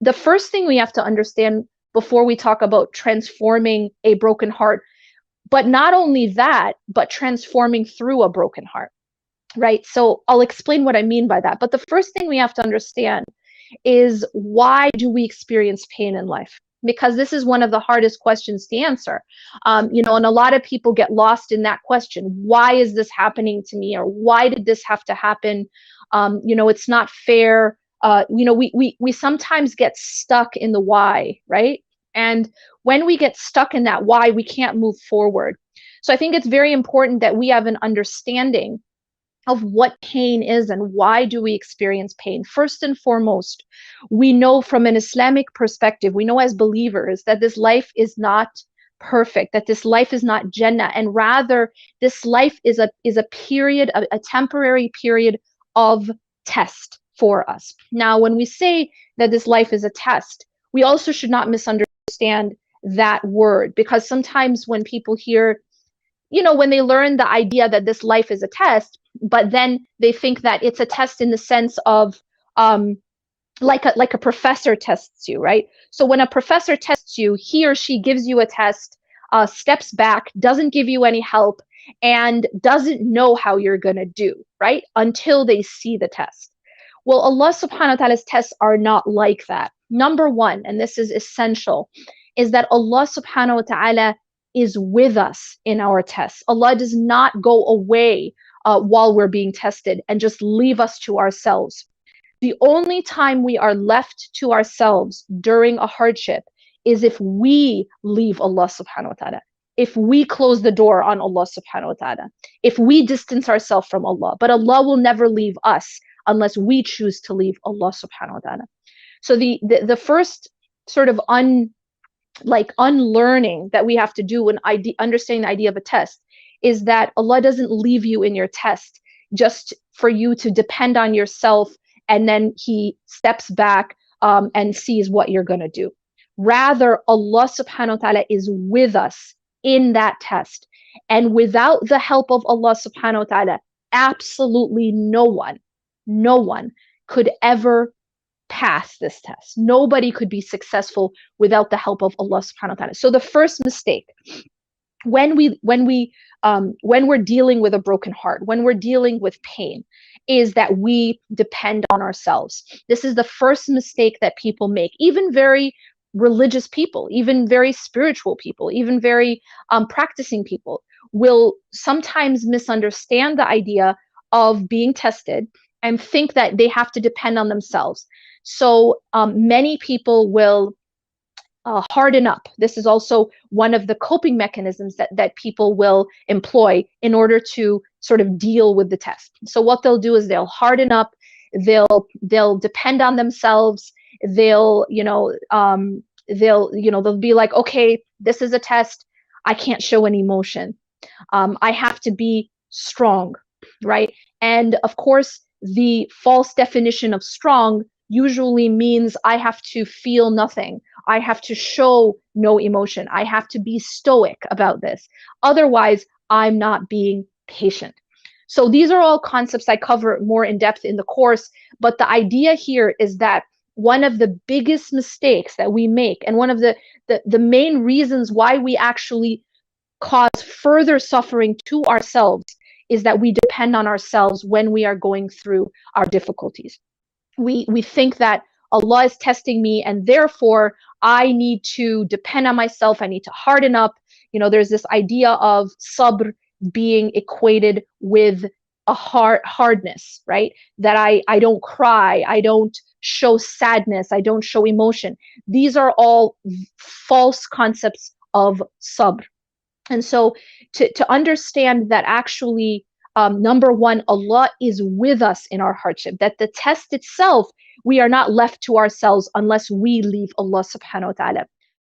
the first thing we have to understand before we talk about transforming a broken heart, but not only that, but transforming through a broken heart, right? So I'll explain what I mean by that. But the first thing we have to understand is, why do we experience pain in life? Because this is one of the hardest questions to answer. And a lot of people get lost in that question. Why is this happening to me? Or why did this have to happen? It's not fair. We sometimes get stuck in the why, right? And when we get stuck in that why, we can't move forward. So I think it's very important that we have an understanding of what pain is and why do we experience pain. First and foremost, we know from an Islamic perspective, we know as believers that this life is not perfect, that this life is not Jannah, and rather this life is a period, a temporary period of test for us. Now, when we say that this life is a test, we also should not misunderstand that word, because sometimes when people hear, when they learn the idea that this life is a test, but then they think that it's a test in the sense of like a professor tests you, right? So when a professor tests you, he or she gives you a test, steps back, doesn't give you any help, and doesn't know how you're going to do, right? Until they see the test. Well, Allah subhanahu wa ta'ala's tests are not like that. Number one, and this is essential, is that Allah subhanahu wa ta'ala is with us in our tests. Allah does not go away while we're being tested and just leave us to ourselves. The only time we are left to ourselves during a hardship is if we leave Allah subhanahu wa ta'ala, if we close the door on Allah subhanahu wa ta'ala, if we distance ourselves from Allah. But Allah will never leave us unless we choose to leave Allah subhanahu wa ta'ala. So the first sort of unlearning that we have to do when understanding the idea of a test is that Allah doesn't leave you in your test just for you to depend on yourself, and then He steps back and sees what you're going to do. Rather, Allah subhanahu wa ta'ala is with us in that test. And without the help of Allah subhanahu wa ta'ala, absolutely no one could ever pass this test. Nobody could be successful without the help of Allah subhanahu wa ta'ala. So the first mistake, when we're dealing with a broken heart, when we're dealing with pain, is that we depend on ourselves. This is the first mistake that people make. Even very religious people, even very spiritual people, even very practicing people will sometimes misunderstand the idea of being tested and think that they have to depend on themselves. So many people will harden up. This is also one of the coping mechanisms that people will employ in order to sort of deal with the test. So what they'll do is they'll harden up, they'll depend on themselves, they'll be like, okay, this is a test, I can't show any emotion, I have to be strong, right? And of course, the false definition of strong usually means I have to feel nothing. I have to show no emotion. I have to be stoic about this. Otherwise, I'm not being patient. So these are all concepts I cover more in depth in the course. But the idea here is that one of the biggest mistakes that we make, and one of the main reasons why we actually cause further suffering to ourselves, is that we depend on ourselves when we are going through our difficulties. We think that Allah is testing me, and therefore I need to depend on myself. I need to harden up. There's this idea of sabr being equated with a hardness, right? That I don't cry, I don't show sadness, I don't show emotion. These are all false concepts of sabr. And so to understand that actually, number one, Allah is with us in our hardship, that the test itself, we are not left to ourselves unless we leave Allah subhanahu wa ta'ala.